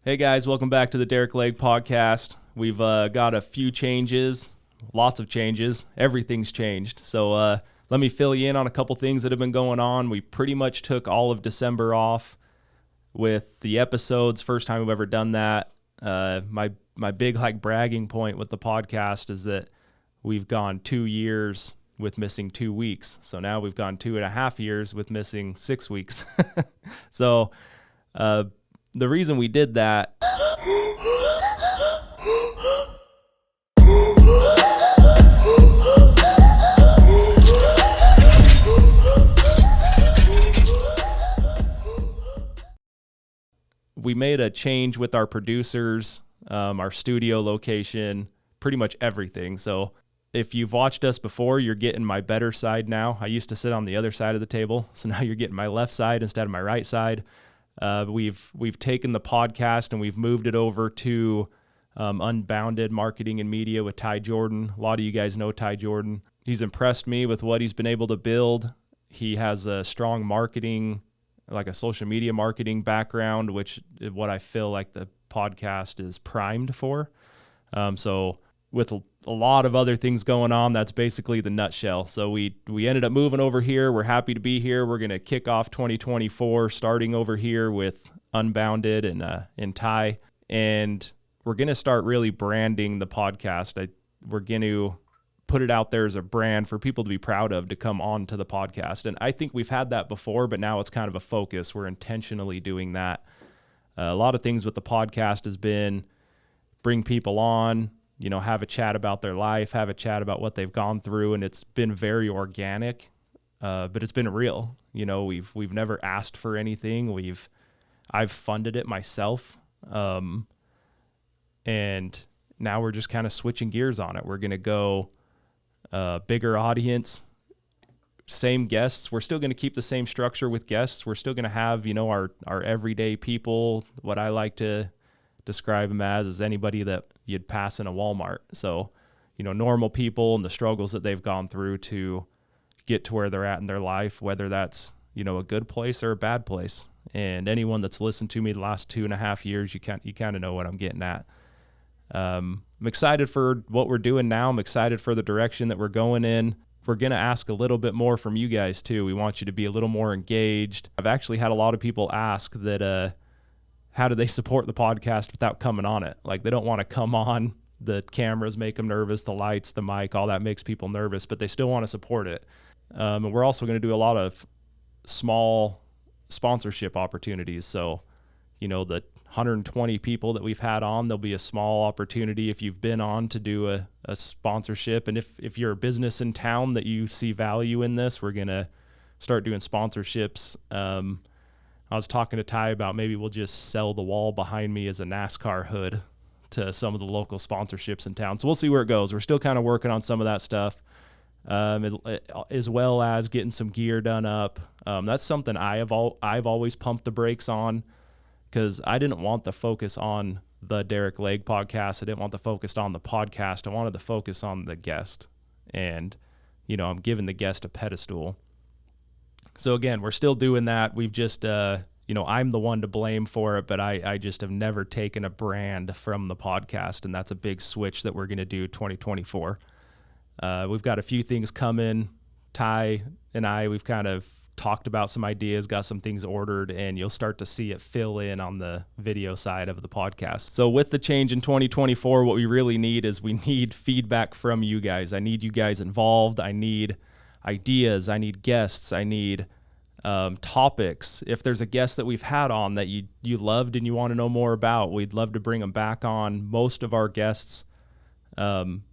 Hey guys, welcome back to the Derek Legg Podcast. We've got a few changes, lots of changes. Everything's changed. So let me fill you in on a couple things that have been going on. We pretty much took all of December off with the episodes. First time we've ever done that. My big bragging point with the podcast is that we've gone 2 years with missing 2 weeks. So now we've gone 2.5 years with missing 6 weeks. So the reason we did that we made a change with our producers, our studio location, pretty much everything. So if you've watched us before, you're getting my better side now. I used to sit on the other side of the table, so now you're getting my left side instead of my right side. We've taken the podcast and we've moved it over to Unbounded Marketing and Media with Ty Jordan. A lot of you guys know Ty Jordan. He's impressed me with what he's been able to build. He has a strong marketing, like a social media marketing background, which is what I feel like the podcast is primed for. So with a lot of other things going on, that's basically the nutshell. So we ended up moving over here. We're happy to be here. We're going to kick off 2024 starting over here with Unbounded and Ty. And we're going to start really branding the podcast. We're going to put it out there as a brand for people to be proud of to come on to the podcast. And I think we've had that before, but now it's kind of a focus. We're intentionally doing that. A lot of things with the podcast has been bring people on, have a chat about their life, have a chat about what they've gone through. And it's been very organic, but it's been real. We've never asked for anything. I've funded it myself. And now we're just kind of switching gears on it. We're going to go bigger audience, same guests. We're still going to keep the same structure with guests. We're still going to have, our everyday people. What I like to describe them as is anybody that you'd pass in a Walmart. So, normal people and the struggles that they've gone through to get to where they're at in their life, whether that's, a good place or a bad place. And anyone that's listened to me the last 2.5 years, you kind of know what I'm getting at. I'm excited for what we're doing now. I'm excited for the direction that we're going in. We're going to ask a little bit more from you guys too. We want you to be a little more engaged. I've actually had a lot of people ask that, how do they support the podcast without coming on it? Like they don't want to come on. The cameras make them nervous. The lights, the mic, all that makes people nervous, but they still want to support it. And we're also going to do a lot of small sponsorship opportunities. So, the 120 people that we've had on, there'll be a small opportunity if you've been on to do a sponsorship. And if you're a business in town that you see value in this, we're going to start doing sponsorships. I was talking to Ty about maybe we'll just sell the wall behind me as a NASCAR hood to some of the local sponsorships in town. So we'll see where it goes. We're still kind of working on some of that stuff, as well as getting some gear done up. That's something I've always pumped the brakes on because I didn't want the focus on the Derek Legg Podcast. I didn't want the focus on the podcast. I wanted the focus on the guest. And, I'm giving the guest a pedestal. So again, we're still doing that. We've just, I'm the one to blame for it, but I just have never taken a brand from the podcast. And that's a big switch that we're going to do 2024. We've got a few things coming. Ty and we've kind of talked about some ideas, got some things ordered, and you'll start to see it fill in on the video side of the podcast. So with the change in 2024, what we really need is we need feedback from you guys. I need you guys involved. I need ideas. I need guests. I need topics. If there's a guest that we've had on that you loved and you want to know more about, we'd love to bring them back on. Most of our guests,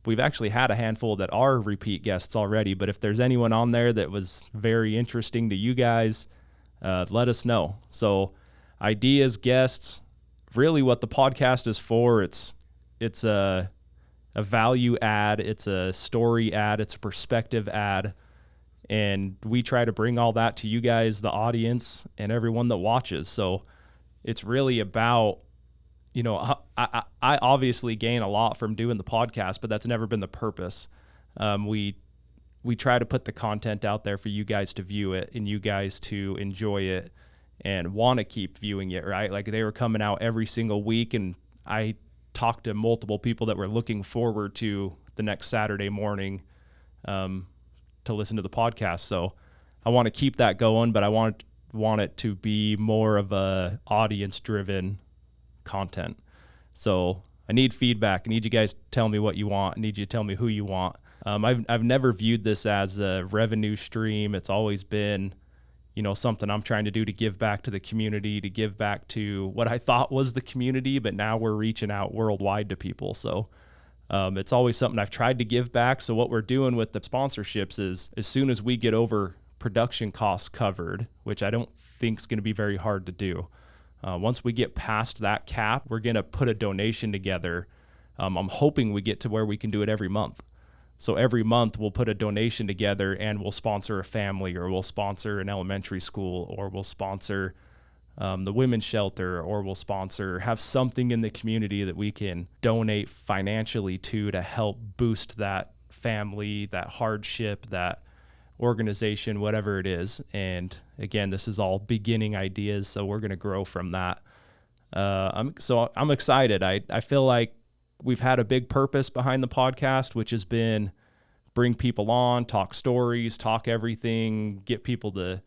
we've actually had a handful that are repeat guests already, but if there's anyone on there that was very interesting to you guys, let us know. So ideas, guests, really what the podcast is for, it's a value add, it's a story add, it's a perspective add. And we try to bring all that to you guys, the audience, and everyone that watches. So it's really about, I obviously gain a lot from doing the podcast, but that's never been the purpose. We try to put the content out there for you guys to view it and you guys to enjoy it and want to keep viewing it, right? Like they were coming out every single week, and I talked to multiple people that were looking forward to the next Saturday morning to listen to the podcast. So I want to keep that going, but I want it to be more of a audience driven content. So I need feedback. I need you guys to tell me what you want. I need you to tell me who you want. I've never viewed this as a revenue stream. It's always been, something I'm trying to do to give back to the community, to give back to what I thought was the community, but now we're reaching out worldwide to people. So it's always something I've tried to give back. So what we're doing with the sponsorships is, as soon as we get over production costs covered, which I don't think is going to be very hard to do, once we get past that cap, we're going to put a donation together. I'm hoping we get to where we can do it every month. So every month we'll put a donation together and we'll sponsor a family, or we'll sponsor an elementary school, or we'll sponsor the women's shelter, or we'll have something in the community that we can donate financially to help boost that family, that hardship, that organization, whatever it is. And again, this is all beginning ideas, so we're going to grow from that. I'm excited. I feel like we've had a big purpose behind the podcast, which has been bring people on, talk stories, talk everything, get people to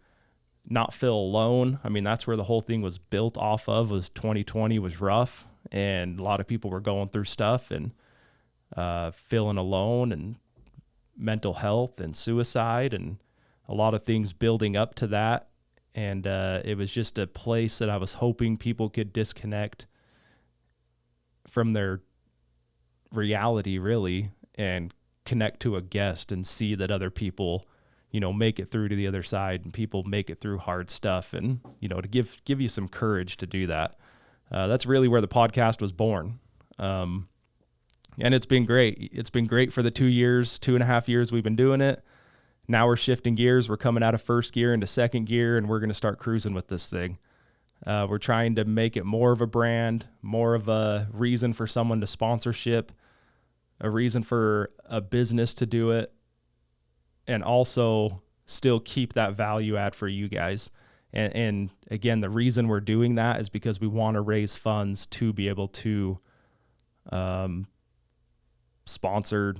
not feel alone. I mean, that's where the whole thing was built off of. Was 2020 was rough, and a lot of people were going through stuff and feeling alone, and mental health and suicide, and a lot of things building up to that. And it was just a place that I was hoping people could disconnect from their reality, really, and connect to a guest and see that other people, make it through to the other side, and people make it through hard stuff, and, to give you some courage to do that. That's really where the podcast was born. And it's been great. It's been great for the 2.5 years we've been doing it. Now we're shifting gears. We're coming out of first gear into second gear, and we're going to start cruising with this thing. We're trying to make it more of a brand, more of a reason for someone to sponsorship, a reason for a business to do it, and also still keep that value add for you guys. And again, the reason we're doing that is because we want to raise funds to be able to sponsor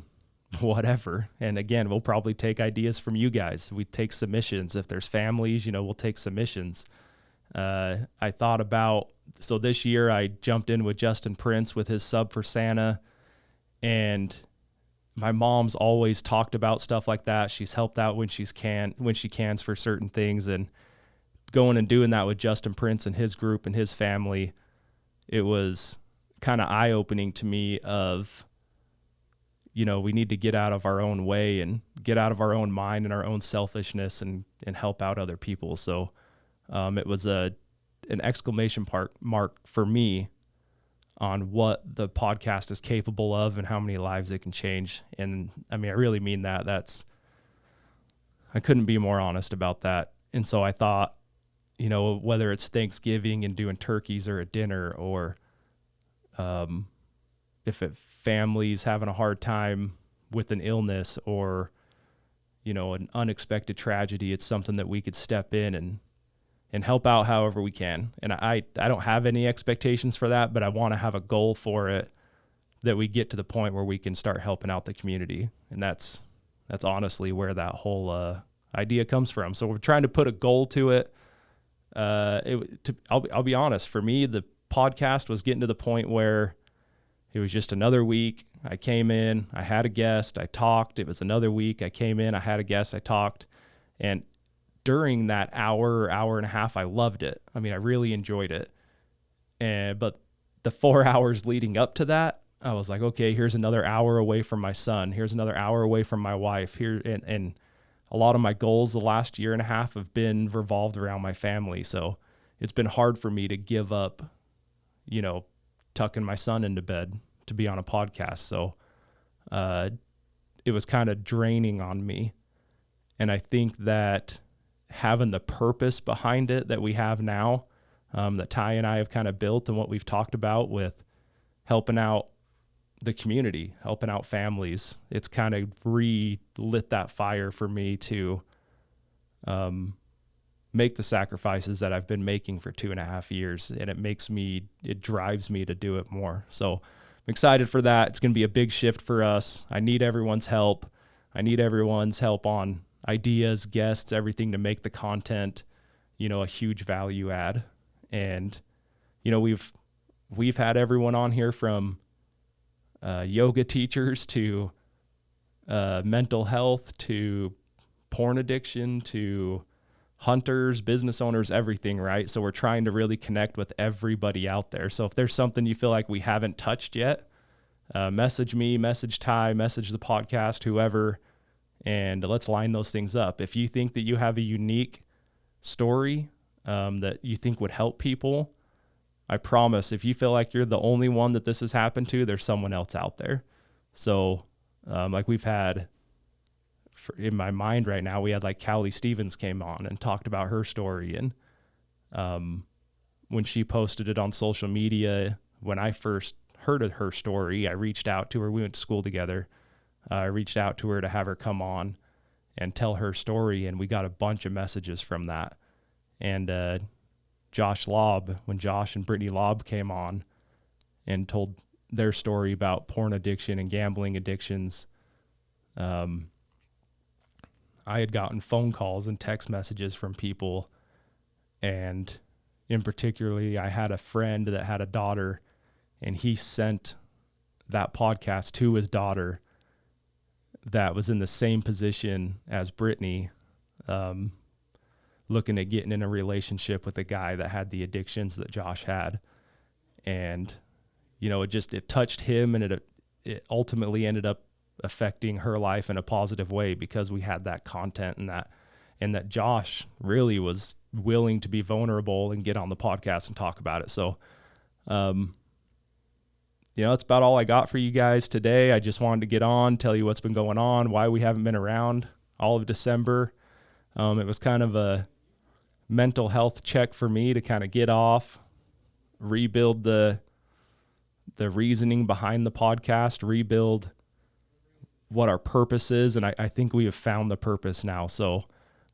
whatever. And again, we'll probably take ideas from you guys. We take submissions. If there's families, we'll take submissions. I thought about, so this year I jumped in with Justin Prince with his Sub for Santa, and my mom's always talked about stuff like that. She's helped out when she can for certain things, and going and doing that with Justin Prince and his group and his family, it was kind of eye-opening to me of, we need to get out of our own way and get out of our own mind and our own selfishness and help out other people. So it was an exclamation mark for me on what the podcast is capable of and how many lives it can change. And I mean, I really mean that. I couldn't be more honest about that. And so I thought, whether it's Thanksgiving and doing turkeys or a dinner, or if family's having a hard time with an illness or, an unexpected tragedy, it's something that we could step in and help out however we can. And I don't have any expectations for that, but I want to have a goal for it, that we get to the point where we can start helping out the community. And that's honestly where that whole idea comes from. So we're trying to put a goal to it. I'll be honest, for me, the podcast was getting to the point where it was just another week. I came in, I had a guest, I talked. It was another week. I came in, I had a guest, I talked. And during that hour and a half, I loved it. I mean, I really enjoyed it. But the 4 hours leading up to that, I was like, okay, here's another hour away from my son. Here's another hour away from my wife here. And a lot of my goals the last 1.5 years have been revolved around my family. So it's been hard for me to give up, tucking my son into bed to be on a podcast. So it was kind of draining on me. And I think that having the purpose behind it that we have now, that Ty and I have kind of built, and what we've talked about with helping out the community, helping out families, it's kind of relit that fire for me to make the sacrifices that I've been making for 2.5 years. And it drives me to do it more. So I'm excited for that. It's going to be a big shift for us. I need everyone's help. I need everyone's help on ideas, guests, everything to make the content, a huge value add. And, we've had everyone on here from yoga teachers to mental health to porn addiction to hunters, business owners, everything, right? So we're trying to really connect with everybody out there. So if there's something you feel like we haven't touched yet, message me, message Ty, message the podcast, whoever, and let's line those things up. If you think that you have a unique story that you think would help people, I promise if you feel like you're the only one that this has happened to, there's someone else out there. So like we've had, in my mind right now, we had like Callie Stevens came on and talked about her story. And when she posted it on social media, when I first heard of her story, I reached out to her. We went to school together. I reached out to her to have her come on and tell her story. And we got a bunch of messages from that. And Josh Lobb, when Josh and Brittany Lobb came on and told their story about porn addiction and gambling addictions, I had gotten phone calls and text messages from people. And in particularly, I had a friend that had a daughter, and he sent that podcast to his daughter that was in the same position as Brittany, looking at getting in a relationship with a guy that had the addictions that Josh had. And, it touched him, and it ultimately ended up affecting her life in a positive way because we had that content and that Josh really was willing to be vulnerable and get on the podcast and talk about it. So, that's about all I got for you guys today. I just wanted to get on, tell you what's been going on, why we haven't been around all of December. It was kind of a mental health check for me to kind of get off, rebuild the reasoning behind the podcast, rebuild what our purpose is. And I think we have found the purpose now. So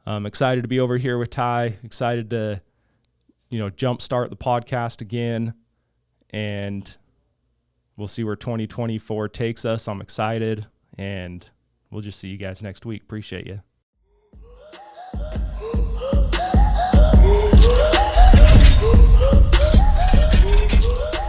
I'm excited to be over here with Ty, excited to, jumpstart the podcast again, and we'll see where 2024 takes us. I'm excited, and we'll just see you guys next week. Appreciate you.